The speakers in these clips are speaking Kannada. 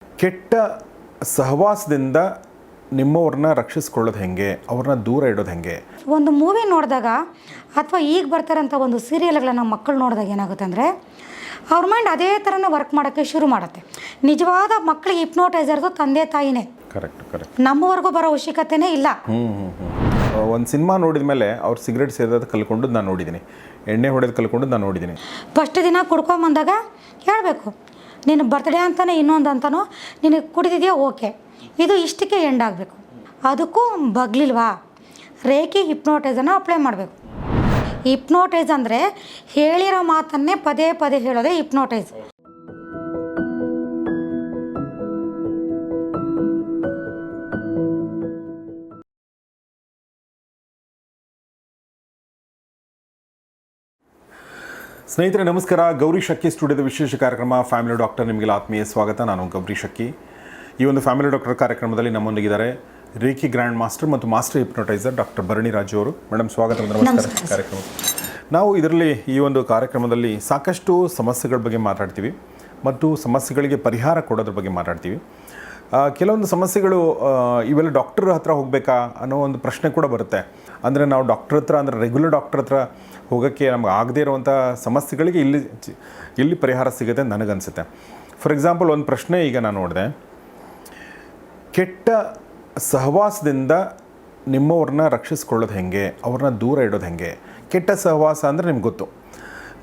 ಕೆಟ್ಟ ಸಹವಾಸದಿಂದ ನಿಮ್ಮವ್ರನ್ನ ರಕ್ಷಿಸ್ಕೊಳ್ಳೋದು ಹೆಂಗೆ, ಅವ್ರನ್ನ ದೂರ ಇಡೋದು ಹೆಂಗೆ? ಒಂದು ಮೂವಿ ನೋಡಿದಾಗ ಅಥವಾ ಈಗ ಬರ್ತಾರಂಥ ಒಂದು ಸೀರಿಯಲ್ಗಳನ್ನ ಮಕ್ಕಳು ನೋಡಿದಾಗ ಏನಾಗುತ್ತೆ ಅಂದರೆ ಅವ್ರ ಮೈಂಡ್ ಅದೇ ಥರನೇ ವರ್ಕ್ ಮಾಡೋಕ್ಕೆ ಶುರು ಮಾಡುತ್ತೆ. ನಿಜವಾದ ಮಕ್ಕಳಿಗೆ ಹಿಪ್ನೋಟೈಸರ್ದು ತಂದೆ ತಾಯಿನೇ. ಕರೆಕ್ಟ್. ನಮ್ಮವರೆಗೂ ಬರೋ ಅವಶ್ಯಕತೆನೇ ಇಲ್ಲ. ಒಂದು ಸಿನಿಮಾ ನೋಡಿದ ಮೇಲೆ ಅವ್ರು ಸಿಗರೇಟ್ ಸೇದೋದು ಕಲ್ಕೊಂಡು ನಾನು ನೋಡಿದ್ದೀನಿ, ಎಣ್ಣೆ ಹೊಡೆದು ಕಲ್ಕೊಂಡು ನಾನು ನೋಡಿದ್ದೀನಿ. ಫಸ್ಟ್ ದಿನ ಕುಡ್ಕೊಂಬಂದಾಗ ಹೇಳಬೇಕು, ನೀನು ಬರ್ತ್ಡೇ ಅಂತಾನೆ ಇನ್ನೊಂದು ಅಂತಾನೋ ನಿನಗೆ ಕುಡಿದಿದೆಯಾ, ಓಕೆ, ಇದು ಇಷ್ಟಕ್ಕೆ ಎಂಡ್ ಆಗಬೇಕು. ಅದಕ್ಕೂ ಬಗ್ಲಿಲ್ವಾ, ರೇಖಿ ಹಿಪ್ನೋಟೈಸನ್ನು ಅಪ್ಲೈ ಮಾಡಬೇಕು. ಹಿಪ್ನೋಟೈಸ್ ಅಂದರೆ ಹೇಳಿರೋ ಮಾತನ್ನೇ ಪದೇ ಪದೇ ಹೇಳೋದೇ ಹಿಪ್ನೋಟೈಸ್. ಸ್ನೇಹಿತರೆ ನಮಸ್ಕಾರ. ಗೌರಿ ಶಕ್ಕಿ ಸ್ಟುಡಿಯೋದ ವಿಶೇಷ ಕಾರ್ಯಕ್ರಮ ಫ್ಯಾಮಿಲಿ ಡಾಕ್ಟರ್, ನಿಮಗೆಲ್ಲ ಆತ್ಮೀಯ ಸ್ವಾಗತ. ನಾನು ಗೌರಿ ಶಕ್ಕಿ. ಈ ಒಂದು ಫ್ಯಾಮಿಲಿ ಡಾಕ್ಟರ್ ಕಾರ್ಯಕ್ರಮದಲ್ಲಿ ನಮ್ಮೊಂದಿಗಿದ್ದಾರೆ ರೇಖಿ ಗ್ರ್ಯಾಂಡ್ ಮಾಸ್ಟರ್ ಮತ್ತು ಮಾಸ್ಟರ್ ಹಿಪ್ನೋಟೈಸರ್ ಡಾಕ್ಟರ್ ಭರಣಿ ರಾಜು ಅವರು. ಮೇಡಮ್ ಸ್ವಾಗತ. ನಮಸ್ಕಾರ ಕಾರ್ಯಕ್ರಮ. ನಾವು ಇದರಲ್ಲಿ ಈ ಒಂದು ಕಾರ್ಯಕ್ರಮದಲ್ಲಿ ಸಾಕಷ್ಟು ಸಮಸ್ಯೆಗಳ ಬಗ್ಗೆ ಮಾತಾಡ್ತೀವಿ ಮತ್ತು ಸಮಸ್ಯೆಗಳಿಗೆ ಪರಿಹಾರ ಕೊಡೋದ್ರ ಬಗ್ಗೆ ಮಾತಾಡ್ತೀವಿ. ಕೆಲವೊಂದು ಸಮಸ್ಯೆಗಳು ಇವೆಲ್ಲ ಡಾಕ್ಟರ್ ಹತ್ರ ಹೋಗಬೇಕಾ ಅನ್ನೋ ಒಂದು ಪ್ರಶ್ನೆ ಕೂಡ ಬರುತ್ತೆ. ಅಂದರೆ ನಾವು ಡಾಕ್ಟರ್ ಹತ್ರ, ಅಂದರೆ ರೆಗ್ಯುಲರ್ ಡಾಕ್ಟರ್ ಹತ್ರ ಹೋಗೋಕ್ಕೆ ನಮ್ಗೆ ಆಗದೇ ಇರುವಂಥ ಸಮಸ್ಯೆಗಳಿಗೆ ಇಲ್ಲಿ ಪರಿಹಾರ ಸಿಗುತ್ತೆ ಅಂತ ನನಗನ್ಸುತ್ತೆ. ಫಾರ್ ಎಕ್ಸಾಂಪಲ್ ಒಂದು ಪ್ರಶ್ನೆ ಈಗ ನಾನು ನೋಡಿದೆ, ಕೆಟ್ಟ ಸಹವಾಸದಿಂದ ನಿಮ್ಮವ್ರನ್ನ ರಕ್ಷಿಸ್ಕೊಳ್ಳೋದು ಹೆಂಗೆ, ಅವ್ರನ್ನ ದೂರ ಇಡೋದು ಹೆಂಗೆ? ಕೆಟ್ಟ ಸಹವಾಸ ಅಂದರೆ ನಿಮ್ಗೆ ಗೊತ್ತು,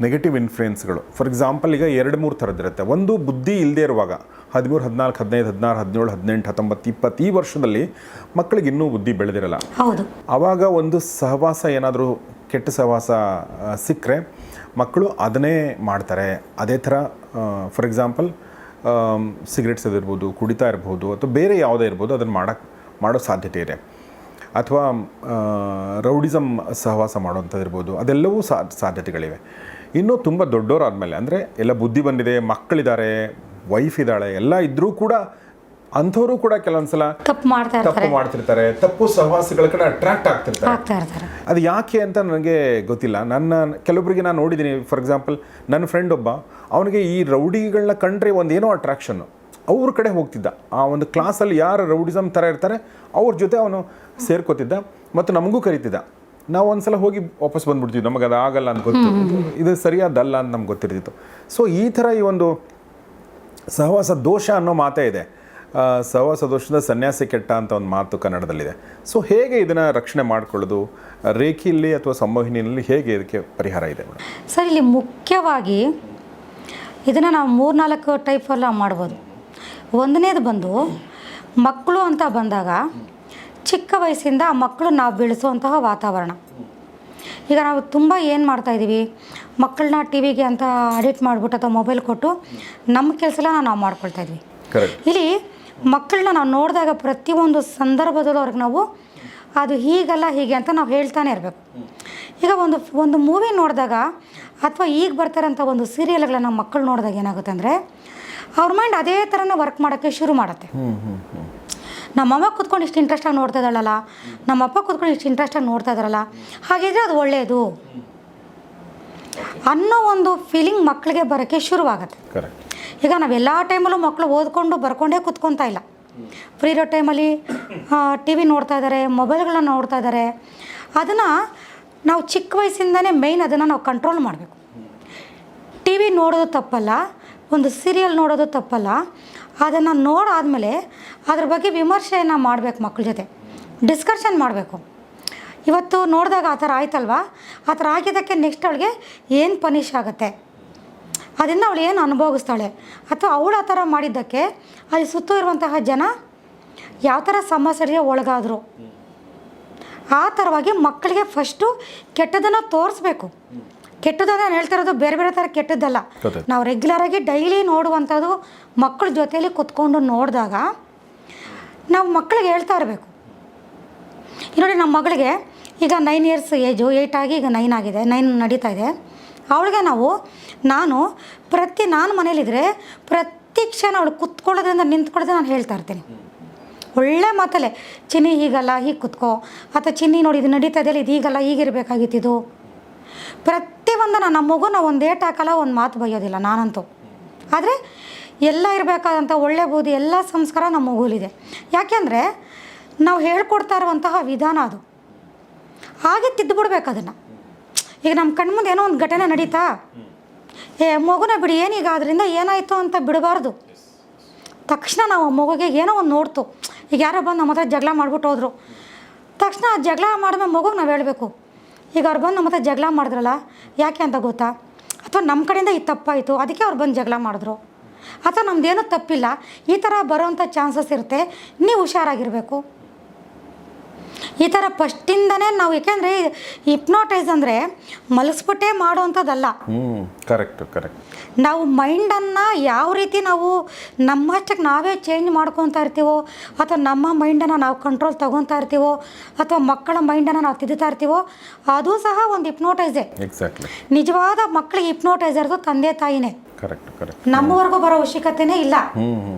ನೆಗೆಟಿವ್ ಇನ್ಫ್ಲುಯೆನ್ಸ್ಗಳು. ಫಾರ್ ಎಕ್ಸಾಂಪಲ್ ಈಗ 2-3 ಥರದ್ದಿರುತ್ತೆ. ಒಂದು, ಬುದ್ಧಿ ಇಲ್ಲದೆ ಇರುವಾಗ 13, 14, 15, 16, 17, 18, 19, 20 ಈ ವರ್ಷದಲ್ಲಿ ಮಕ್ಕಳಿಗೆ ಇನ್ನೂ ಬುದ್ಧಿ ಬೆಳೆದಿರಲ್ಲ. ಹೌದು. ಆವಾಗ ಒಂದು ಸಹವಾಸ, ಏನಾದರೂ ಕೆಟ್ಟ ಸಹವಾಸ ಸಿಕ್ಕರೆ ಮಕ್ಕಳು ಅದನ್ನೇ ಮಾಡ್ತಾರೆ. ಅದೇ ಥರ ಫಾರ್ ಎಕ್ಸಾಂಪಲ್ ಸಿಗರೇಟ್ಸ್ ಇರ್ಬೋದು, ಕುಡಿತಾ ಇರ್ಬೋದು, ಅಥವಾ ಬೇರೆ ಯಾವುದೇ ಇರ್ಬೋದು, ಅದನ್ನು ಮಾಡೋ ಸಾಧ್ಯತೆ ಇದೆ. ಅಥವಾ ರೌಡಿಸಮ್ ಸಹವಾಸ ಮಾಡೋವಂಥದ್ದು ಇರ್ಬೋದು, ಅದೆಲ್ಲವೂ ಸಾಧ್ಯತೆಗಳಿವೆ. ಇನ್ನೂ ತುಂಬ ದೊಡ್ಡವರಾದಮೇಲೆ, ಅಂದರೆ ಎಲ್ಲ ಬುದ್ಧಿ ಬಂದಿದೆ, ಮಕ್ಕಳಿದ್ದಾರೆ, ವೈಫ್ ಇದ್ದಾಳೆ, ಎಲ್ಲ ಇದ್ದರೂ ಕೂಡ ಅಂಥವರು ಕೂಡ ಕೆಲವೊಂದು ಸಲ ತಪ್ಪು ಮಾಡ್ತಿರ್ತಾರೆ, ತಪ್ಪು ಸಹವಾಸಗಳ ಕಡೆ ಅಟ್ರಾಕ್ಟ್ ಆಗ್ತಿರ್ತಾರೆ. ಅದು ಯಾಕೆ ಅಂತ ನನಗೆ ಗೊತ್ತಿಲ್ಲ. ಕೆಲವೊಬ್ಬರಿಗೆ ನಾನು ನೋಡಿದ್ದೀನಿ. ಫಾರ್ ಎಕ್ಸಾಂಪಲ್ ನನ್ನ ಫ್ರೆಂಡ್ ಒಬ್ಬ, ಅವನಿಗೆ ಈ ರೌಡಿಗಳನ್ನ ಕಂಡ್ರೆ ಒಂದೇನೋ ಅಟ್ರಾಕ್ಷನ್ನು, ಅವ್ರ ಕಡೆ ಹೋಗ್ತಿದ್ದ. ಆ ಒಂದು ಕ್ಲಾಸಲ್ಲಿ ಯಾರು ರೌಡಿಸಮ್ ಥರ ಇರ್ತಾರೆ ಅವ್ರ ಜೊತೆ ಅವನು ಸೇರ್ಕೋತಿದ್ದ ಮತ್ತು ನಮಗೂ ಕರಿತಿದ್ದ. ನಾವು ಒಂದು ಸಲ ಹೋಗಿ ವಾಪಸ್ ಬಂದ್ಬಿಡ್ತೀವಿ, ನಮಗೆ ಅದು ಆಗಲ್ಲ ಅಂತ ಗೊತ್ತು, ಇದು ಸರಿಯಾದಲ್ಲ ಅಂತ ನಮ್ಗೆ ಗೊತ್ತಿರ್ತಿತ್ತು. ಸೊ ಈ ಥರ ಈ ಒಂದು ಸಹವಾಸ ದೋಷ ಅನ್ನೋ ಮಾತೇ ಇದೆ. ಸಹವಾಸ ದೋಷದ ಸನ್ಯಾಸಿ ಕೆಟ್ಟ ಅಂತ ಒಂದು ಮಾತು ಕನ್ನಡದಲ್ಲಿದೆ. ಸೊ ಹೇಗೆ ಇದನ್ನು ರಕ್ಷಣೆ ಮಾಡ್ಕೊಳ್ಳೋದು, ರೇಖಿಯಲ್ಲಿ ಅಥವಾ ಸಂಮೋಹಿನಿಯಲ್ಲಿ ಹೇಗೆ ಇದಕ್ಕೆ ಪರಿಹಾರ ಇದೆ? ಸರ್, ಇಲ್ಲಿ ಮುಖ್ಯವಾಗಿ ಇದನ್ನು ನಾವು 3-4 ಟೈಪಲ್ಲಿ ಮಾಡ್ಬೋದು. ಒಂದನೇದು ಬಂದು ಮಕ್ಕಳು ಅಂತ ಬಂದಾಗ ಚಿಕ್ಕ ವಯಸ್ಸಿಂದ ಆ ಮಕ್ಕಳು ನಾವು ಬೆಳೆಸುವಂತಹ ವಾತಾವರಣ. ಈಗ ನಾವು ತುಂಬ ಏನು ಮಾಡ್ತಾಯಿದ್ದೀವಿ, ಮಕ್ಕಳನ್ನ ಟಿ ವಿಗೆ ಅಂತ ಅಡಿಕ್ಟ್ ಮಾಡಿಬಿಟ್ಟು ಅಥವಾ ಮೊಬೈಲ್ ಕೊಟ್ಟು ನಮ್ಮ ಕೆಲಸ ಎಲ್ಲ ನಾವು ಮಾಡ್ಕೊಳ್ತಾಯಿದ್ವಿ. ಇಲ್ಲಿ ಮಕ್ಕಳನ್ನ ನಾವು ನೋಡಿದಾಗ ಪ್ರತಿಯೊಂದು ಸಂದರ್ಭದಲ್ಲೂ ಅವ್ರಿಗೆ ನಾವು ಅದು ಹೀಗಲ್ಲ ಹೀಗೆ ಅಂತ ನಾವು ಹೇಳ್ತಾನೆ ಇರಬೇಕು. ಈಗ ಒಂದು ಮೂವಿ ನೋಡಿದಾಗ ಅಥವಾ ಈಗ ಬರ್ತಾರಂಥ ಒಂದು ಸೀರಿಯಲ್ಗಳನ್ನ ಮಕ್ಕಳು ನೋಡಿದಾಗ ಏನಾಗುತ್ತೆ ಅಂದರೆ ಅವ್ರ ಮೈಂಡ್ ಅದೇ ಥರನೇ ವರ್ಕ್ ಮಾಡೋಕ್ಕೆ ಶುರು ಮಾಡುತ್ತೆ. ನಮ್ಮಮ್ಮ ಕೂತ್ಕೊಂಡು ಇಷ್ಟು ಇಂಟ್ರೆಸ್ಟಾಗಿ ನೋಡ್ತಾ ಇದ್ದಾಳಲ್ಲ, ನಮ್ಮಪ್ಪ ಕೂತ್ಕೊಂಡು ಇಷ್ಟು ಇಂಟ್ರೆಸ್ಟಾಗಿ ನೋಡ್ತಾ ಇದ್ದಾರಲ್ಲ, ಹಾಗಿದ್ರೆ ಅದು ಒಳ್ಳೆಯದು ಅನ್ನೋ ಒಂದು ಫೀಲಿಂಗ್ ಮಕ್ಕಳಿಗೆ ಬರೋಕ್ಕೆ ಶುರುವಾಗುತ್ತೆ. ಈಗ ನಾವೆಲ್ಲ ಟೈಮಲ್ಲೂ ಮಕ್ಕಳು ಓದ್ಕೊಂಡು ಬರ್ಕೊಂಡೇ ಕೂತ್ಕೊತಾ ಇಲ್ಲ. ಫ್ರೀ ಇರೋ ಟೈಮಲ್ಲಿ ಟಿ ವಿ ನೋಡ್ತಾ ಇದ್ದಾರೆ, ಮೊಬೈಲ್ಗಳನ್ನ ನೋಡ್ತಾ ಇದ್ದಾರೆ. ಅದನ್ನು ನಾವು ಚಿಕ್ಕ ವಯಸ್ಸಿಂದನೇ ಮೇಯ್ನ್ ಅದನ್ನು ನಾವು ಕಂಟ್ರೋಲ್ ಮಾಡಬೇಕು. ಟಿ ವಿ ನೋಡೋದು ತಪ್ಪಲ್ಲ, ಒಂದು ಸೀರಿಯಲ್ ನೋಡೋದು ತಪ್ಪಲ್ಲ. ಅದನ್ನು ನೋಡಾದಮೇಲೆ ಅದ್ರ ಬಗ್ಗೆ ವಿಮರ್ಶೆಯನ್ನು ಮಾಡಬೇಕು, ಮಕ್ಕಳ ಜೊತೆ ಡಿಸ್ಕಷನ್ ಮಾಡಬೇಕು. ಇವತ್ತು ನೋಡಿದಾಗ ಆ ಥರ ಆಯ್ತಲ್ವಾ, ಆ ಥರ ಆಗಿದ್ದಕ್ಕೆ ನೆಕ್ಸ್ಟ್ ಅವಳಿಗೆ ಏನು ಪನಿಷ್ ಆಗುತ್ತೆ, ಅದರಿಂದ ಅವಳು ಏನು ಅನುಭವಿಸ್ತಾಳೆ, ಅಥವಾ ಅವಳು ಆ ಥರ ಮಾಡಿದ್ದಕ್ಕೆ ಅಲ್ಲಿ ಸುತ್ತ ಇರುವಂತಹ ಜನ ಯಾವ ಥರ ಸಮಸ್ಯೆಗೆ ಒಳಗಾದರು, ಆ ಥರವಾಗಿ ಮಕ್ಕಳಿಗೆ ಫಸ್ಟು ಕೆಟ್ಟದನ್ನು ತೋರಿಸ್ಬೇಕು. ಕೆಟ್ಟದನ್ನು ನಾನು ಹೇಳ್ತಾ ಇರೋದು ಬೇರೆ ಬೇರೆ ಥರ ಕೆಟ್ಟದ್ದಲ್ಲ, ನಾವು ರೆಗ್ಯುಲರಾಗಿ ಡೈಲಿ ನೋಡುವಂಥದ್ದು ಮಕ್ಕಳ ಜೊತೆಯಲ್ಲಿ ಕುತ್ಕೊಂಡು ನೋಡಿದಾಗ ನಾವು ಮಕ್ಕಳಿಗೆ ಹೇಳ್ತಾ ಇರಬೇಕು. ನೋಡಿ, ನಮ್ಮ ಮಗಳಿಗೆ ಈಗ 9 ಇಯರ್ಸ್ ಏಜು, 8 ಆಗಿ ಈಗ 9 ಆಗಿದೆ, 9 ನಡೀತಾ ಇದೆ. ಅವಳಿಗೆ ನಾನು ಮನೇಲಿದ್ದರೆ ಪ್ರತಿ ಕ್ಷಣ ಅವಳು ಕುತ್ಕೊಳ್ಳೋದ್ರಿಂದ ನಿಂತ್ಕೊಳ್ಳೋದೇ ನಾನು ಹೇಳ್ತಾ ಇರ್ತೀನಿ. ಒಳ್ಳೆ ಮಾತಲ್ಲೇ, ಚಿನ್ನಿ ಹೀಗಲ್ಲ, ಹೀಗೆ ಕುತ್ಕೋ, ಅಥವಾ ಚಿನ್ನಿ ನೋಡಿ ಇದು ನಡೀತಾ ಇದೆಯಲ್ಲ, ಇದು ಹೀಗಲ್ಲ, ಹೀಗಿರಬೇಕಾಗಿತ್ತಿದು. ಪ್ರತಿಯೊಂದು ನಮ್ಮ ಮಗು ನಾವು ಒಂದು ಏಟ್ ಹಾಕಲ್ಲ, ಒಂದು ಮಾತು ಬೈಯೋದಿಲ್ಲ ನಾನಂತೂ. ಆದರೆ ಎಲ್ಲ ಇರಬೇಕಾದಂಥ ಒಳ್ಳೆ ಬುದ್ಧಿ ಎಲ್ಲ ಸಂಸ್ಕಾರ ನಮ್ಮ ಮಗುಲಿದೆ. ಯಾಕೆಂದರೆ ನಾವು ಹೇಳ್ಕೊಡ್ತಾ ಇರುವಂತಹ ವಿಧಾನ ಅದು, ಹಾಗೆ ತಿದ್ದುಬಿಡ್ಬೇಕು ಅದನ್ನು. ಈಗ ನಮ್ಮ ಕಣ್ಮುಂದೆ ಏನೋ ಒಂದು ಘಟನೆ ನಡೀತಾ, ಮಗುನ ಬಿಡಿ ಏನೀಗ ಅದರಿಂದ ಏನಾಯಿತು ಅಂತ ಬಿಡಬಾರ್ದು. ತಕ್ಷಣ ನಾವು ಮಗುಗೆ ಏನೋ ಒಂದು ನೋಡ್ತು, ಈಗ ಯಾರೋ ಬಂದು ನಮ್ಮ ಹತ್ರ ಜಗಳ ಮಾಡ್ಬಿಟ್ಟು ಹೋದ್ರು, ತಕ್ಷಣ ಜಗಳ ಮಾಡಿದ್ಮೇಲೆ ಮಗುಗೆ ನಾವು ಹೇಳಬೇಕು, ಈಗ ಅವ್ರು ಬಂದು ನಮ್ಮ ಹತ್ರ ಜಗಳ ಮಾಡಿದ್ರಲ್ಲ ಯಾಕೆ ಅಂತ ಗೊತ್ತಾ, ಅಥವಾ ನಮ್ಮ ಕಡೆಯಿಂದ ಇದು ತಪ್ಪಾಯಿತು ಅದಕ್ಕೆ ಅವ್ರು ಬಂದು ಜಗಳ ಮಾಡಿದ್ರು, ಅಥವಾ ನಮ್ಮದೇನೂ ತಪ್ಪಿಲ್ಲ, ಈ ಥರ ಬರೋವಂಥ ಚಾನ್ಸಸ್ ಇರುತ್ತೆ, ನೀವು ಹುಷಾರಾಗಿರಬೇಕು. ಈ ಥರ ಫಸ್ಟಿಂದನೇ ನಾವು, ಏಕೆಂದರೆ ಹಿಪ್ನೋಟೈಸ್ ಅಂದರೆ ಮಲಗಿಸ್ಬಿಟ್ಟೇ ಮಾಡೋವಂಥದ್ದಲ್ಲ. ಕರೆಕ್ಟ್. ನಾವು ಮೈಂಡನ್ನು ಯಾವ ರೀತಿ ನಾವು ನಮ್ಮಷ್ಟಕ್ಕೆ ನಾವೇ ಚೇಂಜ್ ಮಾಡ್ಕೊತಾ ಇರ್ತೀವೋ, ಅಥವಾ ನಮ್ಮ ಮೈಂಡನ್ನು ನಾವು ಕಂಟ್ರೋಲ್ ತೊಗೊತಾ ಇರ್ತೀವೋ, ಅಥವಾ ಮಕ್ಕಳ ಮೈಂಡನ್ನು ನಾವು ತಿದ್ದುತ್ತಾ ಇರ್ತೀವೋ, ಅದು ಸಹ ಒಂದು ಹಿಪ್ನೋಟೈಸೇ. ಎಕ್ಸಾಕ್ಟ್ಲಿ. ನಿಜವಾದ ಮಕ್ಕಳಿಗೆ ಹಿಪ್ನೋಟೈಸರ್ದು ತಂದೆ ತಾಯಿನೇ. ಕರೆಕ್ಟ್. ನಮ್ಮವರೆಗೂ ಬರೋ ಅವಶ್ಯಕತೆನೇ ಇಲ್ಲ.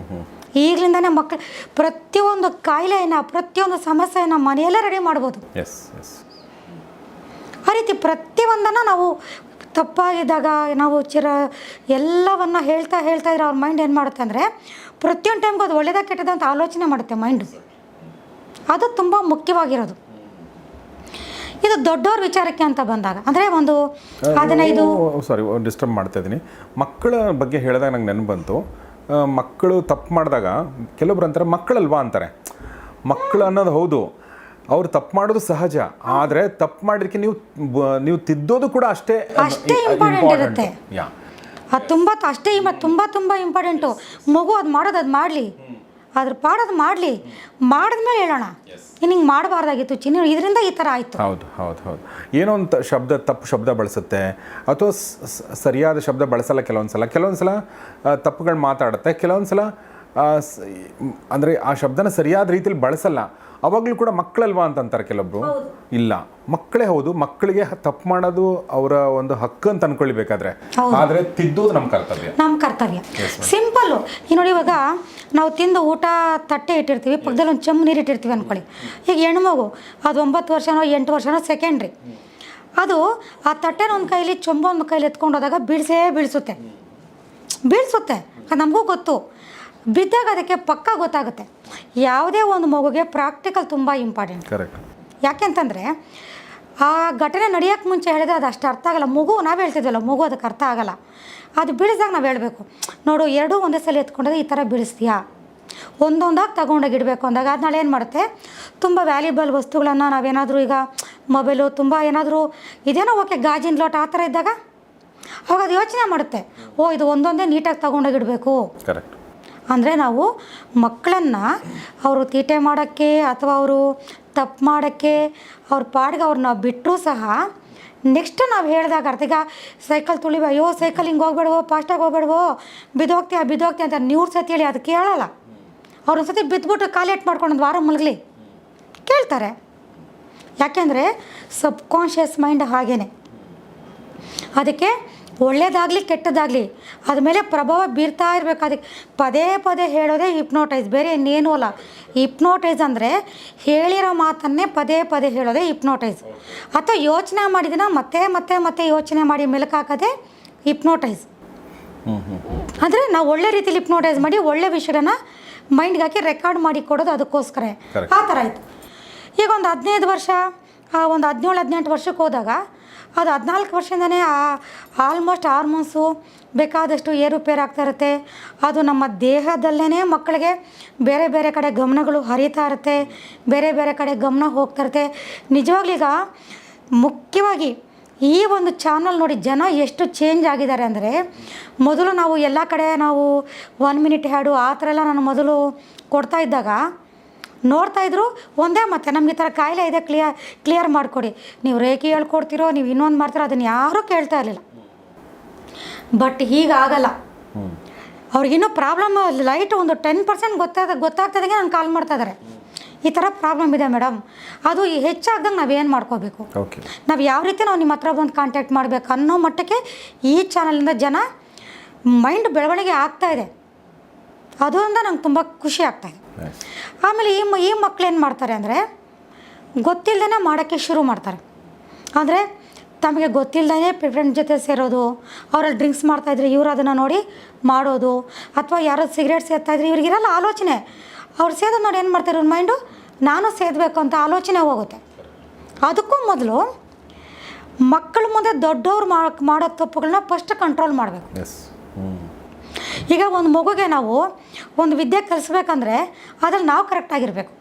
ಈಗಲಿಂದನೇ ಮಕ್ಕಳು ಪ್ರತಿಯೊಂದು ಕಾಯಿಲೆಯನ್ನು, ಪ್ರತಿಯೊಂದು ಸಮಸ್ಯೆಯನ್ನು ಮನೆಯಲ್ಲೇ ರೆಡಿ ಮಾಡ್ಬೋದು. ಆ ರೀತಿ ಪ್ರತಿಯೊಂದನ್ನು ನಾವು ತಪ್ಪಾಗಿದ್ದಾಗ ನಾವು ಎಲ್ಲವನ್ನು ಹೇಳ್ತಾ ಇದ್ರೆ ಅವ್ರ ಮೈಂಡ್ ಏನು ಮಾಡುತ್ತೆ ಅಂದರೆ ಪ್ರತಿಯೊಂದು ಟೈಮ್ಗೂ ಅದು ಒಳ್ಳೆಯದಾಗ ಕೆಟ್ಟದ ಅಂತ ಆಲೋಚನೆ ಮಾಡುತ್ತೆ ಮೈಂಡು. ಅದು ತುಂಬ ಮುಖ್ಯವಾಗಿರೋದು. ಇದು ದೊಡ್ಡವ್ರ ವಿಚಾರಕ್ಕೆ ಅಂತ ಬಂದಾಗ ಅಂದರೆ ಒಂದು 15 ಸಾರಿ ಡಿಸ್ಟರ್ಬ್ ಮಾಡ್ತಾ ಇದ್ದೀನಿ. ಮಕ್ಕಳ ಬಗ್ಗೆ ಹೇಳಿದಾಗ ನಂಗೆ ನೆನಪು ಬಂತು. ಮಕ್ಕಳು ತಪ್ಪು ಮಾಡಿದಾಗ ಕೆಲವೊಬ್ರು ಅಂತಾರೆ ಮಕ್ಕಳಲ್ವಾ ಅಂತಾರೆ. ಮಕ್ಕಳು ಅನ್ನೋದು ಹೌದು, ಅವ್ರು ತಪ್ಪು ಮಾಡೋದು ಸಹಜ, ಆದರೆ ತಪ್ಪು ಮಾಡೋದಕ್ಕೆ ನೀವು ತಿದ್ದೋದು ಕೂಡ ಅಷ್ಟೇ ಇಂಪಾರ್ಟೆಂಟ್ ಇರುತ್ತೆ. ಅದು ತುಂಬ ಇಂಪಾರ್ಟೆಂಟು. ಮಗು ಅದು ಮಾಡೋದು ಅದು ಮಾಡಲಿ, ಅದ್ರ ಪಾಡೋದು ಮಾಡಲಿ, ಮಾಡಿದ್ಮೇಲೆ ಹೇಳೋಣ ಹಿಂಗೆ ಮಾಡಬಾರ್ದಾಗಿತ್ತು ಚಿನ್ನ, ಇದರಿಂದ ಈ ಥರ ಆಯಿತು. ಹೌದು. ಏನೋ ಒಂದು ತಪ್ಪು ಶಬ್ದ ಬಳಸುತ್ತೆ, ಅಥವಾ ಸರಿಯಾದ ಶಬ್ದ ಬಳಸಲ್ಲ. ಕೆಲವೊಂದು ಸಲ ತಪ್ಪುಗಳು ಮಾತಾಡುತ್ತೆ, ಕೆಲವೊಂದು ಸಲ ಅಂದರೆ ಆ ಶಬ್ದನ ಸರಿಯಾದ ರೀತಿಯಲ್ಲಿ ಬಳಸಲ್ಲ. ಅವಾಗಲೂ ಕೂಡ ಮಕ್ಕಳಲ್ವಾ ಅಂತಂತಾರೆ ಕೆಲವೊಬ್ರು. ಇಲ್ಲ, ಮಕ್ಕಳೇ ಹೌದು. ಮಕ್ಕಳಿಗೆ ತಪ್ಪು ಮಾಡೋದು ಅವರ ಒಂದು ಹಕ್ಕು ಅಂತ ಅನ್ಕೊಳ್ಬೇಕಾದ್ರೆ, ಆದರೆ ತಿದ್ದೋದು ನಮ್ಮ ಕರ್ತವ್ಯ. ಸಿಂಪಲ್ಲು. ಈ ನೋಡಿ, ಇವಾಗ ನಾವು ತಿಂದು ಊಟ ತಟ್ಟೆ ಇಟ್ಟಿರ್ತೀವಿ, ಪಕ್ಕದಲ್ಲಿ ಒಂದು ಚಮ್ ನೀರು ಇಟ್ಟಿರ್ತೀವಿ ಅಂದ್ಕೊಳ್ಳಿ. ಈಗ ಹೆಣ್ಮಗು ಅದು 9 ವರ್ಷನೋ 8 ವರ್ಷನೋ ಸೆಕೆಂಡ್ರಿ, ಅದು ಆ ತಟ್ಟೆನ ಒಂದು ಕೈಲಿ ಚೊಂಬ ಒಂದು ಕೈಲಿ ಎತ್ಕೊಂಡು ಹೋದಾಗ ಬೀಳಿಸುತ್ತೆ. ಅದು ನಮಗೂ ಗೊತ್ತು. ಬಿದ್ದಾಗ ಅದಕ್ಕೆ ಪಕ್ಕ ಗೊತ್ತಾಗುತ್ತೆ. ಯಾವುದೇ ಒಂದು ಮಗುಗೆ ಪ್ರಾಕ್ಟಿಕಲ್ ತುಂಬ ಇಂಪಾರ್ಟೆಂಟ್. ಯಾಕೆಂತಂದರೆ ಆ ಘಟನೆ ನಡೆಯೋಕ್ಕೆ ಮುಂಚೆ ಹೇಳಿದ್ರೆ ಅದು ಅಷ್ಟು ಅರ್ಥ ಆಗಲ್ಲ. ನಾವು ಹೇಳ್ತಿದ್ವಲ್ಲ, ಮಗು ಅದಕ್ಕೆ ಅರ್ಥ ಆಗಲ್ಲ. ಅದು ಬೀಳಿಸಿದಾಗ ನಾವು ಹೇಳಬೇಕು, ನೋಡು ಎರಡೂ ಒಂದೇ ಸಲ ಎತ್ಕೊಂಡಾಗ ಈ ಥರ ಬೀಳಿಸ್ತೀಯಾ, ಒಂದೊಂದಾಗಿ ತಗೊಂಡೋಗಿ ಇಡಬೇಕು ಅಂದಾಗ ಅದು ನಾಳೆ ಏನು ಮಾಡುತ್ತೆ, ತುಂಬ ವ್ಯಾಲ್ಯೂಬಲ್ ವಸ್ತುಗಳನ್ನು ನಾವೇನಾದರೂ ಈಗ ಮೊಬೈಲು ತುಂಬ ಏನಾದರೂ ಇದೇನೋ ಓಕೆ ಗಾಜಿನ ಲೋಟ ಆ ಥರ ಇದ್ದಾಗ ಅವಾಗ ಅದು ಯೋಚನೆ ಮಾಡುತ್ತೆ, ಇದು ಒಂದೊಂದೇ ನೀಟಾಗಿ ತಗೊಂಡೋಗಿ ಇಡಬೇಕು. ಅಂದರೆ ನಾವು ಮಕ್ಕಳನ್ನು ಅವರು ತೀಟೆ ಮಾಡೋಕ್ಕೆ ಅಥವಾ ಅವರು ತಪ್ಪು ಮಾಡೋಕ್ಕೆ ಅವ್ರ ಪಾಡಿಗೆ ಅವ್ರನ್ನ ಬಿಟ್ಟರೂ ಸಹ ನೆಕ್ಸ್ಟ್ ನಾವು ಹೇಳಿದಾಗ ಅರ್ಥ. ಈಗ ಸೈಕಲ್ ತುಳಿವ, ಸೈಕಲ್ ಹಿಂಗೆ ಹೋಗ್ಬೇಡವೋ, ಫಾಸ್ಟಾಗಿ ಹೋಗ್ಬೇಡವೋ, ಬಿದ್ದೋಗ್ತೀಯ ಅಂತ 100 ಸತಿ ಹೇಳಿ ಅದು ಕೇಳಲ್ಲ. ಅವ್ರೊಂದು ಸತಿ ಬಿದ್ದುಬಿಟ್ಟು ಕಾಲೇಟ್ ಮಾಡ್ಕೊಂಡು ಒಂದು ವಾರ ಮಲಗಲಿ ಕೇಳ್ತಾರೆ. ಯಾಕೆಂದರೆ ಸಬ್ಕಾನ್ಷಿಯಸ್ ಮೈಂಡ್ ಹಾಗೇ. ಅದಕ್ಕೆ ಒಳ್ಳೇದಾಗಲಿ ಕೆಟ್ಟದಾಗಲಿ ಅದ ಮೇಲೆ ಪ್ರಭಾವ ಬೀರ್ತಾ ಇರಬೇಕು. ಅದಕ್ಕೆ ಪದೇ ಹೇಳೋದೇ ಹಿಪ್ನೋಟೈಸ್, ಬೇರೆ ಇನ್ನೇನೂ ಅಲ್ಲ. ಹಿಪ್ನೋಟೈಸ್ ಅಂದರೆ ಹೇಳಿರೋ ಮಾತನ್ನೇ ಪದೇ ಹೇಳೋದೇ ಹಿಪ್ನೋಟೈಸ್. ಅಥವಾ ಯೋಚನೆ ಮಾಡಿದಿನ ಮತ್ತೆ ಯೋಚನೆ ಮಾಡಿ ಮೆಲುಕಾಕೋದೇ ಹಿಪ್ನೋಟೈಸ್. ಅಂದರೆ ನಾವು ಒಳ್ಳೆ ರೀತಿಲಿ ಹಿಪ್ನೋಟೈಸ್ ಮಾಡಿ ಒಳ್ಳೆ ವಿಷಯನ ಮೈಂಡ್ಗೆ ಹಾಕಿ ರೆಕಾರ್ಡ್ ಮಾಡಿ ಕೊಡೋದು ಅದಕ್ಕೋಸ್ಕರ. ಆ ಥರ ಆಯಿತು. ಈಗ ಒಂದು 15 ವರ್ಷ, ಒಂದು 17-18 ವರ್ಷಕ್ಕೆ ಹೋದಾಗ ಅದು 14 ವರ್ಷದಿಂದನೇ ಆಲ್ಮೋಸ್ಟ್ ಹಾರ್ಮೋನ್ಸು ಬೇಕಾದಷ್ಟು ಏರುಪೇರು ಆಗ್ತಾ ಇರುತ್ತೆ. ಅದು ನಮ್ಮ ದೇಹದಲ್ಲೇ ಮಕ್ಕಳಿಗೆ ಬೇರೆ ಕಡೆ ಗಮನಗಳು ಹರಿತಾ ಇರುತ್ತೆ, ಬೇರೆ ಕಡೆ ಗಮನ ಹೋಗ್ತಾ ಇರುತ್ತೆ. ನಿಜವಾಗ್ಲೂ ಈಗ ಮುಖ್ಯವಾಗಿ ಈ ಒಂದು ಚಾನಲ್ ನೋಡಿ ಜನ ಎಷ್ಟು ಚೇಂಜ್ ಆಗಿದ್ದಾರೆ ಅಂದರೆ, ಮೊದಲು ನಾವು ಎಲ್ಲ ಕಡೆ ನಾವು 1 ಮಿನಿಟ್ ಹ್ಯಾಡು ಆ ಥರ ಎಲ್ಲ ನಾನು ಮೊದಲು ಕೊಡ್ತಾ ಇದ್ದಾಗ ನೋಡ್ತಾಯಿದ್ರು ಒಂದೇ ಮತ್ತೆ ನಮ್ಗೆ ಈ ಥರ ಕಾಯಿಲೆ ಇದೆ, ಕ್ಲಿಯರ್ ಮಾಡಿಕೊಡಿ, ನೀವು ರೇಖೆ ಹೇಳ್ಕೊಡ್ತೀರೋ ನೀವು ಇನ್ನೊಂದು ಮಾಡ್ತೀರೋ, ಅದನ್ನು ಯಾರೂ ಕೇಳ್ತಾ ಇರಲಿಲ್ಲ. ಬಟ್ ಹೀಗಾಗಲ್ಲ. ಅವ್ರಿಗಿನ್ನೂ ಪ್ರಾಬ್ಲಮ್ ಲೈಟ್ ಒಂದು 10% ಗೊತ್ತಾಗ್ತದಂಗೆ ನಾನು ಕಾಲ್ ಮಾಡ್ತಾ ಇದ್ದಾರೆ, ಈ ಥರ ಪ್ರಾಬ್ಲಮ್ ಇದೆ ಮೇಡಮ್, ಅದು ಹೆಚ್ಚಾಗ್ದಂಗೆ ನಾವೇನು ಮಾಡ್ಕೋಬೇಕು, ನಾವು ಯಾವ ರೀತಿ ನಾವು ನಿಮ್ಮ ಹತ್ರ ಬಂದು ಕಾಂಟ್ಯಾಕ್ಟ್ ಮಾಡಬೇಕು ಅನ್ನೋ ಮಟ್ಟಕ್ಕೆ ಈ ಚಾನಲಿಂದ ಜನ ಮೈಂಡ್ ಬೆಳವಣಿಗೆ ಆಗ್ತಾಯಿದೆ. ಅದರಿಂದ ನಂಗೆ ತುಂಬ ಖುಷಿ ಆಗ್ತಾಯಿದೆ. ಆಮೇಲೆ ಈ ಮಕ್ಳು ಏನು ಮಾಡ್ತಾರೆ ಅಂದರೆ ಗೊತ್ತಿಲ್ಲದೇ ಮಾಡೋಕ್ಕೆ ಶುರು ಮಾಡ್ತಾರೆ. ಅಂದರೆ ತಮಗೆ ಗೊತ್ತಿಲ್ಲದೇ ಫ್ರೆಂಡ್ ಜೊತೆ ಸೇರೋದು, ಅವರಲ್ಲಿ ಡ್ರಿಂಕ್ಸ್ ಮಾಡ್ತಾಯಿದ್ರೆ ಇವರು ಅದನ್ನು ನೋಡಿ ಮಾಡೋದು, ಅಥವಾ ಯಾರೋ ಸಿಗರೇಟ್ ಸೇರ್ತಾಯಿದ್ರೆ ಇವ್ರಿಗಿರಲ್ಲ ಆಲೋಚನೆ, ಅವ್ರು ಸೇದೋದು ನೋಡಿ ಏನು ಮಾಡ್ತಾರೆ ಇವ್ರ ಮೈಂಡು, ನಾನು ಸೇದಬೇಕು ಅಂತ ಆಲೋಚನೆ ಹೋಗುತ್ತೆ. ಅದಕ್ಕೂ ಮೊದಲು ಮಕ್ಕಳ ಮುಂದೆ ದೊಡ್ಡವ್ರು ಮಾಡೋ ತಪ್ಪುಗಳನ್ನ ಫಸ್ಟ್ ಕಂಟ್ರೋಲ್ ಮಾಡಬೇಕು. ಈಗ ಒಂದು ಮಗುಗೆ ನಾವು ಒಂದು ವಿದ್ಯೆ ಕಲಿಸ್ಬೇಕಂದ್ರೆ ಅದ್ರಲ್ಲಿ ನಾವು ಕರೆಕ್ಟಾಗಿರಬೇಕು.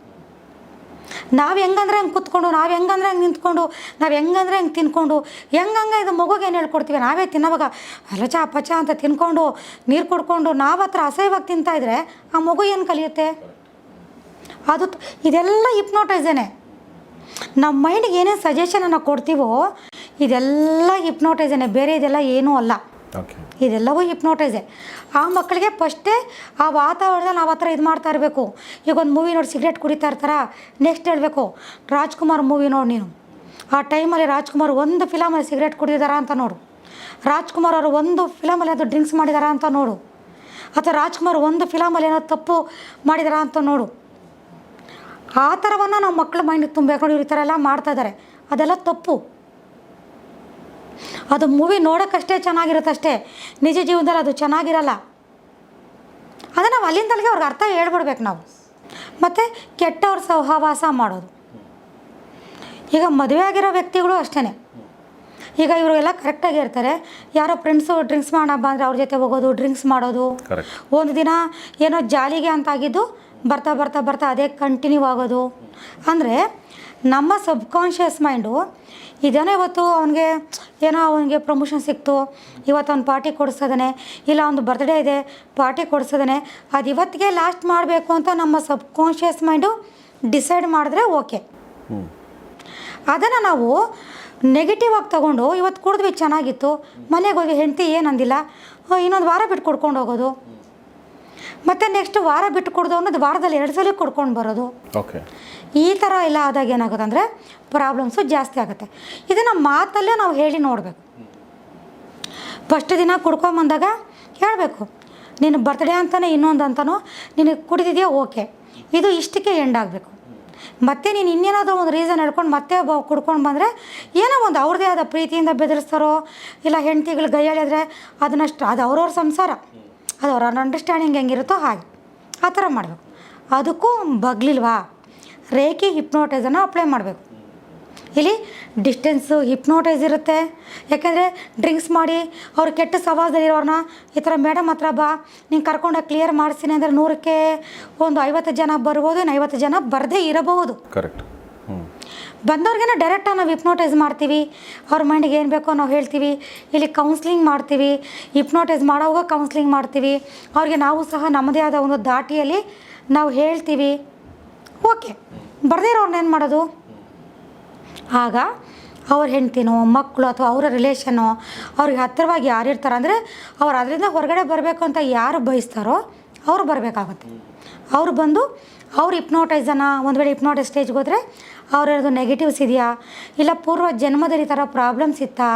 ನಾವು ಹೆಂಗಂದ್ರೆ ಹಂಗೆ ಕೂತ್ಕೊಂಡು, ನಾವು ಹೆಂಗಂದ್ರೆ ಹಂಗೆ ನಿಂತ್ಕೊಂಡು, ನಾವು ಹೆಂಗಂದ್ರೆ ಹಂಗೆ ತಿನ್ಕೊಂಡು, ಹೆಂಗಂಗೆ ಇದು ಮಗುಗೆ ಏನು ಹೇಳ್ಕೊಡ್ತೀವಿ, ನಾವೇ ತಿನ್ನೋವಾಗ ಅಲಚ ಪಚ ಅಂತ ತಿನ್ಕೊಂಡು ನೀರು ಕುಡ್ಕೊಂಡು ನಾವು ಹತ್ರ ಅಸಹ್ಯವಾಗಿ ತಿಂತಾಯಿದ್ರೆ ಆ ಮಗು ಏನು ಕಲಿಯುತ್ತೆ? ಅದು ಇದೆಲ್ಲ ಹಿಪ್ನೋಟೈಸೇನೆ. ನಮ್ಮ ಮೈಂಡಿಗೆ ಏನೇನು ಸಜೆಷನನ್ನು ಕೊಡ್ತೀವೋ ಇದೆಲ್ಲ ಹಿಪ್ನೋಟೈಸೇನೆ, ಬೇರೆ ಇದೆಲ್ಲ ಏನೂ ಅಲ್ಲ. ಇದೆಲ್ಲವೂ ಹಿಪ್ನೋಟೈಸೇ. ಆ ಮಕ್ಕಳಿಗೆ ಫಸ್ಟೇ ಆ ವಾತಾವರಣದಲ್ಲಿ ನಾವು ಹತ್ರ ಇದು ಮಾಡ್ತಾ ಇರಬೇಕು. ಈಗ ಒಂದು ಮೂವಿ ನೋಡಿ ಸಿಗರೇಟ್ ಕುಡಿತಾ ಇರ್ತಾರ, ನೆಕ್ಸ್ಟ್ ಹೇಳಬೇಕು ರಾಜ್ಕುಮಾರ್ ಮೂವಿ ನೋಡಿ ನೀನು, ಆ ಟೈಮಲ್ಲಿ ರಾಜ್ಕುಮಾರ್ ಒಂದು ಫಿಲಮಲ್ಲಿ ಸಿಗರೇಟ್ ಕುಡಿದಾರ ಅಂತ ನೋಡು, ರಾಜ್ಕುಮಾರ್ ಅವರು ಒಂದು ಫಿಲಮಲ್ಲಿ ಅದು ಡ್ರಿಂಕ್ಸ್ ಮಾಡಿದಾರ ಅಂತ ನೋಡು, ಅಥವಾ ರಾಜ್ಕುಮಾರ್ ಒಂದು ಫಿಲಮಲ್ಲಿ ಏನೋ ತಪ್ಪು ಮಾಡಿದಾರ ಅಂತ ನೋಡು. ಆ ಥರವನ್ನು ನಾವು ಮಕ್ಕಳ ಮೈಂಡಿಗೆ ತುಂಬಬೇಕು. ನೋಡಿ ಇವ್ರು ಈ ಥರ ಎಲ್ಲ ಮಾಡ್ತಾಯಿದ್ದಾರೆ, ಅದೆಲ್ಲ ತಪ್ಪು. ಅದು ಮೂವಿ ನೋಡೋಕ್ಕಷ್ಟೇ ಚೆನ್ನಾಗಿರುತ್ತೆ ಅಷ್ಟೇ, ನಿಜ ಜೀವನದಲ್ಲಿ ಅದು ಚೆನ್ನಾಗಿರಲ್ಲ. ಅದೇ ನಾವು ಅಲ್ಲಿಂದಲ್ಲಿಗೆ ಅವ್ರಿಗೆ ಅರ್ಥ ಹೇಳ್ಬಿಡ್ಬೇಕು ನಾವು. ಮತ್ತು ಕೆಟ್ಟವ್ರ ಸಹವಾಸ ಮಾಡೋದು. ಈಗ ಮದುವೆ ಆಗಿರೋ ವ್ಯಕ್ತಿಗಳು ಅಷ್ಟೇ. ಈಗ ಇವರು ಎಲ್ಲ ಕರೆಕ್ಟಾಗಿ ಇರ್ತಾರೆ, ಯಾರೋ ಫ್ರೆಂಡ್ಸು ಡ್ರಿಂಕ್ಸ್ ಮಾಡೋಣ ಬಂದರೆ ಅವ್ರ ಜೊತೆ ಹೋಗೋದು, ಡ್ರಿಂಕ್ಸ್ ಮಾಡೋದು, ಒಂದು ದಿನ ಏನೋ ಜಾಲಿಗೆ ಅಂತಾಗಿದ್ದು ಬರ್ತಾ ಬರ್ತಾ ಬರ್ತಾ ಅದೇ ಕಂಟಿನ್ಯೂ ಆಗೋದು. ಅಂದರೆ ನಮ್ಮ ಸಬ್ಕಾನ್ಷಿಯಸ್ ಮೈಂಡು ಇದೇನೋ ಇವತ್ತು ಅವನಿಗೆ ಏನೋ ಅವನಿಗೆ ಪ್ರಮೋಷನ್ ಸಿಕ್ತು, ಇವತ್ತು ಅವ್ನು ಪಾರ್ಟಿ ಕೊಡಿಸೋದಾನೆ, ಇಲ್ಲ ಒಂದು ಬರ್ತ್ಡೇ ಇದೆ ಪಾರ್ಟಿ ಕೊಡಿಸೋದಾನೆ, ಅದು ಇವತ್ತಿಗೆ ಲಾಸ್ಟ್ ಮಾಡಬೇಕು ಅಂತ ನಮ್ಮ ಸಬ್ಕಾನ್ಷಿಯಸ್ ಮೈಂಡು ಡಿಸೈಡ್ ಮಾಡಿದ್ರೆ ಓಕೆ. ಅದನ್ನು ನಾವು ನೆಗೆಟಿವ್ ಆಗಿ ತೊಗೊಂಡು ಇವತ್ತು ಕುಡಿದ್ವಿ ಚೆನ್ನಾಗಿತ್ತು, ಮನೆಗೆ ಹೋಗಿ ಹೆಂಡತಿ ಏನಂದಿಲ್ಲ, ಇನ್ನೊಂದು ವಾರ ಬಿಟ್ಟು ಕುಡ್ಕೊಂಡು ಹೋಗೋದು, ಮತ್ತು ನೆಕ್ಸ್ಟ್ ವಾರ ಬಿಟ್ಟು ಕುಡ್ದು ಅನ್ನೋದು ವಾರದಲ್ಲಿ 2 ಸಲ ಕುಡ್ಕೊಂಡು ಬರೋದು. ಈ ಥರ ಎಲ್ಲ ಆದಾಗ ಏನಾಗುತ್ತೆ ಅಂದರೆ ಪ್ರಾಬ್ಲಮ್ಸು ಜಾಸ್ತಿ ಆಗುತ್ತೆ. ಇದನ್ನು ಮಾತಲ್ಲೇ ನಾವು ಹೇಳಿ ನೋಡಬೇಕು. ಫಸ್ಟ್ ದಿನ ಕುಡ್ಕೊಂಬಂದಾಗ ಹೇಳಬೇಕು, ನೀನು ಬರ್ತ್ಡೇ ಅಂತಲೇ ಇನ್ನೊಂದು ಅಂತನೋ ನಿನಗೆ ಕುಡಿದಿದೆಯಾ ಓಕೆ, ಇದು ಇಷ್ಟಕ್ಕೆ ಎಂಡ್ ಆಗಬೇಕು. ಮತ್ತು ನೀನು ಇನ್ನೇನಾದರೂ ಒಂದು ರೀಸನ್ ಹೇಳ್ಕೊಂಡು ಮತ್ತೆ ಕುಡ್ಕೊಂಡು ಬಂದರೆ ಏನೋ ಒಂದು ಅವ್ರದ್ದೇ ಆದ ಪ್ರೀತಿಯಿಂದ ಬೆದರಿಸ್ತಾರೋ, ಇಲ್ಲ ಹೆಂಡ್ತಿಗಳು ಗೈ ಹೇಳಿದ್ರೆ ಅದನ್ನಷ್ಟು ಅದು ಅವ್ರವ್ರ ಸಂಸಾರ, ಅದು ಅವ್ರ ಅಂಡರ್ಸ್ಟ್ಯಾಂಡಿಂಗ್ ಹೆಂಗಿರುತ್ತೋ ಹಾಗೆ ಆ ಥರ ಮಾಡಬೇಕು. ಅದಕ್ಕೂ ಬಗ್ಲಿಲ್ವಾ ರೇಖಿ ಹಿಪ್ನೋಟೈಸನ್ನು ಅಪ್ಲೈ ಮಾಡಬೇಕು. ಇಲ್ಲಿ ಡಿಸ್ಟೆನ್ಸು ಹಿಪ್ನೋಟೈಸ್ ಇರುತ್ತೆ. ಯಾಕೆಂದರೆ ಡ್ರಿಂಕ್ಸ್ ಮಾಡಿ ಅವ್ರು ಕೆಟ್ಟ ಸವಾಸದಲ್ಲಿರೋರನ್ನ ಈ ಥರ ಮೇಡಮ್ ಹತ್ರ ಬಾ ನೀನು ಕರ್ಕೊಂಡೋಗಿ ಕ್ಲಿಯರ್ ಮಾಡಿಸ್ತೀನಿ ಅಂದರೆ 100ಕ್ಕೆ ಒಂದು 50 ಜನ ಬರ್ಬೋದು, 50 ಜನ ಬರದೇ ಇರಬಹುದು. ಕರೆಕ್ಟ್. ಬಂದವ್ರಿಗೇನೋ ಡೈರೆಕ್ಟಾಗಿ ನಾವು ಹಿಪ್ನೋಟೈಸ್ ಮಾಡ್ತೀವಿ, ಅವ್ರ ಮೈಂಡಿಗೆ ಏನು ಬೇಕೋ ನಾವು ಹೇಳ್ತೀವಿ. ಇಲ್ಲಿ ಕೌನ್ಸ್ಲಿಂಗ್ ಮಾಡ್ತೀವಿ, ಹಿಪ್ನೋಟೈಸ್ ಮಾಡೋವಾಗ ಕೌನ್ಸ್ಲಿಂಗ್ ಮಾಡ್ತೀವಿ. ಅವ್ರಿಗೆ ನಾವು ಸಹ ನಮ್ಮದೇ ಆದ ಒಂದು ದಾಟಿಯಲ್ಲಿ ನಾವು ಹೇಳ್ತೀವಿ. ಓಕೆ, ಬರದೇ ಇರೋರ್ನ ಏನು ಮಾಡೋದು? ಆಗ ಅವ್ರ ಹೆಂಡ್ತಿನೋ ಮಕ್ಕಳು ಅಥವಾ ಅವರ ರಿಲೇಷನ್ನು ಅವ್ರಿಗೆ ಹತ್ತಿರವಾಗಿ ಯಾರು ಇರ್ತಾರೆ ಅಂದರೆ ಅವ್ರು ಅದರಿಂದ ಹೊರಗಡೆ ಬರಬೇಕು ಅಂತ ಯಾರು ಬಯಸ್ತಾರೋ ಅವ್ರು ಬರಬೇಕಾಗುತ್ತೆ. ಅವ್ರು ಬಂದು ಅವ್ರು ಹಿಪ್ನೋಟೈಸನ್ನು ಒಂದು ವೇಳೆ ಹಿಪ್ನೋಟೈಸ್ ಸ್ಟೇಜ್ಗೆ ಹೋದರೆ ಅವ್ರದ್ದು ನೆಗೆಟಿವ್ಸ್ ಇದೆಯಾ, ಇಲ್ಲ ಪೂರ್ವ ಜನ್ಮದಲ್ಲಿ ಈ ಥರ ಪ್ರಾಬ್ಲಮ್ಸ್ ಇತ್ತಾ,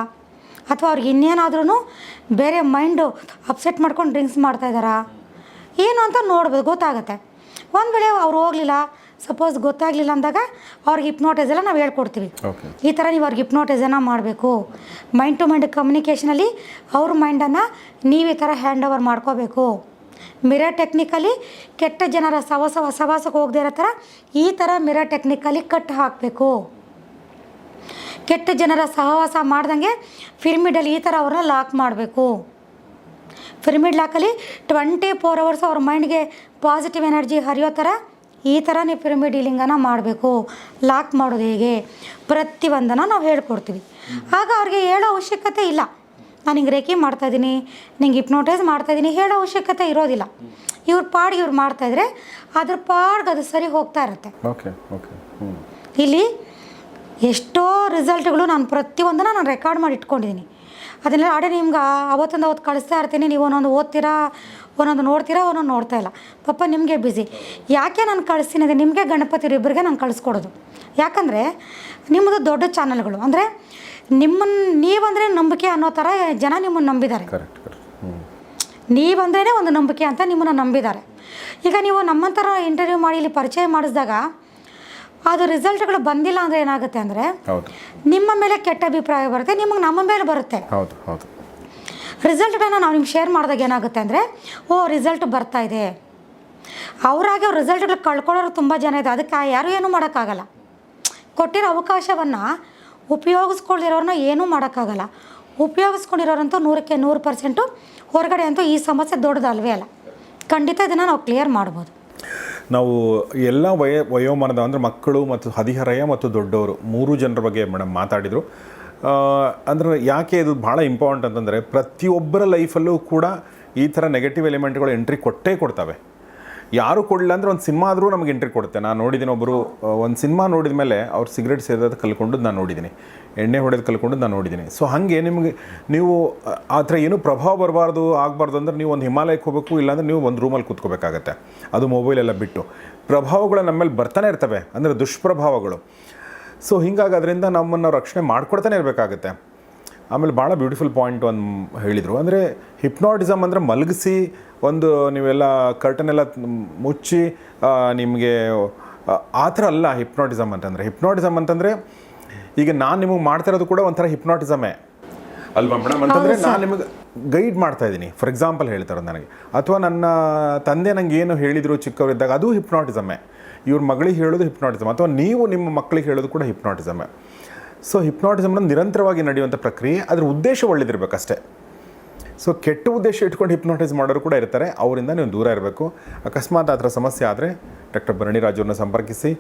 ಅಥವಾ ಅವ್ರಿಗೆ ಇನ್ನೇನಾದ್ರೂ ಬೇರೆ ಮೈಂಡು ಅಪ್ಸೆಟ್ ಮಾಡ್ಕೊಂಡು ಡ್ರಿಂಕ್ಸ್ ಮಾಡ್ತಾಯಿದ್ದಾರಾ ಏನು ಅಂತ ನೋಡ್ಬೋದು, ಗೊತ್ತಾಗುತ್ತೆ. ಒಂದು ವೇಳೆ ಅವ್ರು ಹೋಗಲಿಲ್ಲ, ಸಪೋಸ್ ಗೊತ್ತಾಗಲಿಲ್ಲ ಅಂದಾಗ ಅವ್ರಿಗೆ ಹಿಪ್ನೋಟೈಸೆಲ್ಲ ನಾವು ಹೇಳ್ಕೊಡ್ತೀವಿ. ಈ ಥರ ನೀವು ಅವ್ರಿಗೆ ಹಿಪ್ನೋಟೈಸನ್ನು ಮಾಡಬೇಕು. ಮೈಂಡ್ ಟು ಮೈಂಡ್ ಕಮ್ಯುನಿಕೇಷನಲ್ಲಿ ಅವ್ರ ಮೈಂಡನ್ನು ನೀವು ಈ ಥರ ಹ್ಯಾಂಡ್ ಓವರ್ ಮಾಡ್ಕೋಬೇಕು. ಮಿರರ್ ಟೆಕ್ನಿಕಲಿ ಕೆಟ್ಟ ಜನರ ಸವಾಸಕ್ಕೆ ಹೋಗದೇ ಇರೋ ಥರ ಈ ಥರ ಮಿರರ್ ಟೆಕ್ನಿಕಲಿ ಕಟ್ ಹಾಕಬೇಕು. ಕೆಟ್ಟ ಜನರ ಸಹವಾಸ ಮಾಡ್ದಂಗೆ ಪಿರಮಿಡಲ್ಲಿ ಈ ಥರ ಅವ್ರನ್ನ ಲಾಕ್ ಮಾಡಬೇಕು. ಪಿರಮಿಡ್ ಲಾಕಲ್ಲಿ 24 hours ಅವ್ರ ಮೈಂಡ್ಗೆ ಪಾಸಿಟಿವ್ ಎನರ್ಜಿ ಹರಿಯೋ ಥರ ಈ ಥರ ನೀವು ಪಿರಮಿಡ್ ಹೀಲಿಂಗನ್ನು ಮಾಡಬೇಕು. ಲಾಕ್ ಮಾಡೋದು ಹೇಗೆ ಪ್ರತಿಯೊಂದನ್ನು ನಾವು ಹೇಳ್ಕೊಡ್ತೀವಿ. ಆಗ ಅವ್ರಿಗೆ ಹೇಳೋ ಅವಶ್ಯಕತೆ ಇಲ್ಲ, ನಾನು ಹಿಂಗೆ ರೇಖಿ ಮಾಡ್ತಾಯಿದ್ದೀನಿ, ನಿಂಗೆ ಹಿಪ್ನೋಟೈಸ್ ಮಾಡ್ತಾಯಿದ್ದೀನಿ ಹೇಳೋ ಅವಶ್ಯಕತೆ ಇರೋದಿಲ್ಲ. ಇವ್ರ ಪಾಡಿಗೆ ಇವ್ರು ಮಾಡ್ತಾಯಿದ್ರೆ ಅದ್ರ ಪಾಡ್ಗೆ ಅದು ಸರಿ ಹೋಗ್ತಾ ಇರುತ್ತೆ. ಇಲ್ಲಿ ಎಷ್ಟೋ ರಿಸಲ್ಟ್ಗಳು ನಾನು ಪ್ರತಿಯೊಂದನ್ನು ನಾನು ರೆಕಾರ್ಡ್ ಮಾಡಿ ಇಟ್ಕೊಂಡಿದ್ದೀನಿ. ಅದನ್ನೆಲ್ಲ ಆಡೇ ನಿಮ್ಗೆ ಅವತ್ತೊಂದು ಅವತ್ತು ಕಳಿಸ್ತಾ ಇರ್ತೀನಿ. ನೀವು ಒಂದೊಂದು ಓದ್ತೀರಾ, ಒಂದೊಂದು ನೋಡ್ತೀರಾ, ಒಂದೊಂದು ನೋಡ್ತಾ ಇಲ್ಲ. ಪಾಪ ನಿಮಗೆ ಬ್ಯುಸಿ. ಯಾಕೆ ನಾನು ಕಳಿಸ್ತೀನಿ ಅಂದರೆ ನಿಮಗೆ ಗಣಪತಿ ಇಬ್ಬರಿಗೆ ನಾನು ಕಳಿಸ್ಕೊಡೋದು. ಯಾಕಂದರೆ ನಿಮ್ಮದು ದೊಡ್ಡ ಚಾನಲ್ಗಳು, ಅಂದರೆ ನೀವಂದರೆ ನಂಬಿಕೆ ಅನ್ನೋ ಥರ ಜನ ನಿಮ್ಮನ್ನು ನಂಬಿದ್ದಾರೆ. ನೀವಂದ್ರೇ ಒಂದು ನಂಬಿಕೆ ಅಂತ ನಿಮ್ಮನ್ನು ನಂಬಿದ್ದಾರೆ. ಈಗ ನೀವು ನಮ್ಮಂಥರ ಇಂಟರ್ವ್ಯೂ ಮಾಡಿ ಇಲ್ಲಿ ಪರಿಚಯ ಮಾಡಿಸಿದಾಗ ಅದು ರಿಸಲ್ಟ್ಗಳು ಬಂದಿಲ್ಲ ಅಂದರೆ ಏನಾಗುತ್ತೆ ಅಂದರೆ ಹೌದು ನಿಮ್ಮ ಮೇಲೆ ಕೆಟ್ಟ ಅಭಿಪ್ರಾಯ ಬರುತ್ತೆ, ನಿಮಗೆ ನಮ್ಮ ಮೇಲೆ ಬರುತ್ತೆ. ಹೌದು ಹೌದು ರಿಸಲ್ಟ್ಗಳನ್ನ ನಾವು ನಿಮ್ಗೆ ಶೇರ್ ಮಾಡಿದಾಗ ಏನಾಗುತ್ತೆ ಅಂದರೆ ರಿಸಲ್ಟ್ ಬರ್ತಾ ಇದೆ, ಅವರಾಗಿ ಅವ್ರ ರಿಸಲ್ಟ್ಗಳು ಕಳ್ಕೊಳ್ಳೋರು ತುಂಬ ಜನ ಇದೆ. ಅದಕ್ಕೆ ಯಾರೂ ಏನೂ ಮಾಡೋಕ್ಕಾಗಲ್ಲ. ಕೊಟ್ಟಿರೋ ಅವಕಾಶವನ್ನು ಉಪಯೋಗಿಸ್ಕೊಳ್ಳಿರೋರನ್ನ ಏನೂ ಮಾಡೋಕ್ಕಾಗಲ್ಲ. ಉಪಯೋಗಿಸ್ಕೊಂಡಿರೋರಂತೂ 100% ಹೊರಗಡೆ ಅಂತೂ ಈ ಸಮಸ್ಯೆ ದೊಡ್ಡದಲ್ವೇ ಅಲ್ಲ. ಖಂಡಿತ ಇದನ್ನು ನಾವು ಕ್ಲಿಯರ್ ಮಾಡ್ಬೋದು. ನಾವು ಎಲ್ಲ ವಯೋಮಾನದ ಅಂದರೆ ಮಕ್ಕಳು ಮತ್ತು ಹದಿಹರೆಯ ಮತ್ತು ದೊಡ್ಡವರು 3 ಜನರ ಬಗ್ಗೆ ಮೇಡಮ್ ಮಾತಾಡಿದರು. ಅಂದರೆ ಯಾಕೆ ಇದು ಭಾಳ ಇಂಪಾರ್ಟೆಂಟ್ ಅಂತಂದರೆ ಪ್ರತಿಯೊಬ್ಬರ ಲೈಫಲ್ಲೂ ಕೂಡ ಈ ಥರ ನೆಗೆಟಿವ್ ಎಲಿಮೆಂಟ್ಗಳು ಎಂಟ್ರಿ ಕೊಡ್ತವೆ. ಯಾರು ಕೊಡಲಿಲ್ಲ ಅಂದರೆ ಒಂದು ಸಿನಿಮಾ ಆದರೂ ನಮಗೆ ಎಂಟ್ರಿ ಕೊಡುತ್ತೆ. ನಾನು ನೋಡಿದ್ದೀನಿ, ಒಬ್ಬರು ಒಂದು ಸಿನಿಮಾ ನೋಡಿದ ಮೇಲೆ ಅವ್ರು ಸಿಗರೇಟ್ ಸೇದೋದು ಕಲ್ಕೊಂಡದ್ದು ನಾನು ನೋಡಿದ್ದೀನಿ, ಎಣ್ಣೆ ಹೊಡೆದು ಕಲ್ಕೊಂಡದ್ದು ನಾನು ನೋಡಿದ್ದೀನಿ. ಸೊ ಹಾಗೆ ನೀವು ಆ ಥರ ಏನೂ ಪ್ರಭಾವ ಆಗಬಾರ್ದು ಅಂದರೆ ನೀವು ಒಂದು ಹಿಮಾಲಯಕ್ಕೆ ಹೋಗಬೇಕು, ಇಲ್ಲಾಂದರೆ ನೀವು ಒಂದು ರೂಮಲ್ಲಿ ಕೂತ್ಕೋಬೇಕಾಗತ್ತೆ. ಅದು ಮೊಬೈಲೆಲ್ಲ ಬಿಟ್ಟು. ಪ್ರಭಾವಗಳು ನಮ್ಮ ಮೇಲೆ ಬರ್ತಾನೆ ಇರ್ತವೆ, ಅಂದರೆ ದುಷ್ಪ್ರಭಾವಗಳು. ಸೊ ಹೀಗಾಗಿ ಅದರಿಂದ ನಮ್ಮನ್ನು ರಕ್ಷಣೆ ಮಾಡ್ಕೊಡ್ತಾನೆ ಇರಬೇಕಾಗತ್ತೆ. ಆಮೇಲೆ ಭಾಳ ಬ್ಯೂಟಿಫುಲ್ ಪಾಯಿಂಟ್ ಒಂದು ಹೇಳಿದರು, ಅಂದರೆ ಹಿಪ್ನಾಟಿಸಮ್ ಅಂದರೆ ಮಲಗಿಸಿ ಒಂದು ನೀವೆಲ್ಲ ಕರ್ಟನೆಲ್ಲ ಮುಚ್ಚಿ ನಿಮಗೆ ಆ ಥರ ಅಲ್ಲ ಹಿಪ್ನಾಟಿಸಮ್ ಅಂತಂದರೆ ಈಗ ನಾನು ನಿಮಗೆ ಮಾಡ್ತಾ ಇರೋದು ಕೂಡ ಒಂಥರ ಹಿಪ್ನಾಟಿಸಮೇ ಅಲ್ವಾ ಮೇಡಮ್? ಅಂತಂದರೆ ನಾನು ನಿಮಗೆ ಗೈಡ್ ಮಾಡ್ತಾ ಇದ್ದೀನಿ. ಫಾರ್ ಎಕ್ಸಾಂಪಲ್ ಹೇಳ್ತಾರೆ ನನಗೆ, ಅಥವಾ ನನ್ನ ತಂದೆ ನನಗೆ ಏನು ಹೇಳಿದರು ಚಿಕ್ಕವರಿದ್ದಾಗ, ಅದು ಹಿಪ್ನಾಟಿಸಮೇ. ಇವ್ರ ಮಗಳಿಗೆ ಹೇಳೋದು ಹಿಪ್ನಾಟಿಸಮ್, ಅಥವಾ ನೀವು ನಿಮ್ಮ ಮಕ್ಕಳಿಗೆ ಹೇಳೋದು ಕೂಡ ಹಿಪ್ನಾಟಿಸಮೇ. ಸೊ ಹಿಪ್ನಾಟಿಸಮ್ನ ನಿರಂತರವಾಗಿ ನಡೆಯುವಂಥ ಪ್ರಕ್ರಿಯೆ, ಅದರ ಉದ್ದೇಶ ಒಳ್ಳೆದಿರಬೇಕಷ್ಟೇ. ಸೊ ಕೆಟ್ಟ ಉದ್ದೇಶ ಇಟ್ಕೊಂಡು ಹಿಪ್ನಾಟೈಸ್ ಮಾಡೋರು ಕೂಡ ಇರ್ತಾರೆ, ಅವರಿಂದ ನೀವು ದೂರ ಇರಬೇಕು. ಅಕಸ್ಮಾತ್ ಆ ಥರ ಸಮಸ್ಯೆ ಆದರೆ ಡಾಕ್ಟರ್ ಭರಣಿ ರಾಜ್ ಅವ್ರನ್ನ ಸಂಪರ್ಕಿಸಿ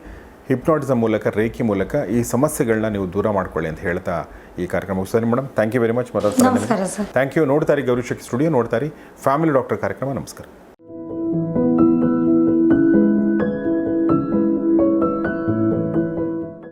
ಹಿಪ್ನಾಟಿಸಮ್ ಮೂಲಕ, ರೇಖಿ ಮೂಲಕ ಈ ಸಮಸ್ಯೆಗಳನ್ನ ನೀವು ದೂರ ಮಾಡ್ಕೊಳ್ಳಿ ಅಂತ ಹೇಳ್ತಾ ಈ ಕಾರ್ಯಕ್ರಮ ಮುಗಿಸ್ತಾರೆ madam. Thank you very much. ನಮಸ್ಕಾರ ಸರ್. Thank you. ನೋಡ್ತಾರೆ ಗೌರಿ ಶಕ್ತಿ ಸ್ಟುಡಿಯೋ, ನೋಡ್ತಾರೆ ಫ್ಯಾಮಿಲಿ ಡಾಕ್ಟರ್ ಕಾರ್ಯಕ್ರಮ. ನಮಸ್ಕಾರ.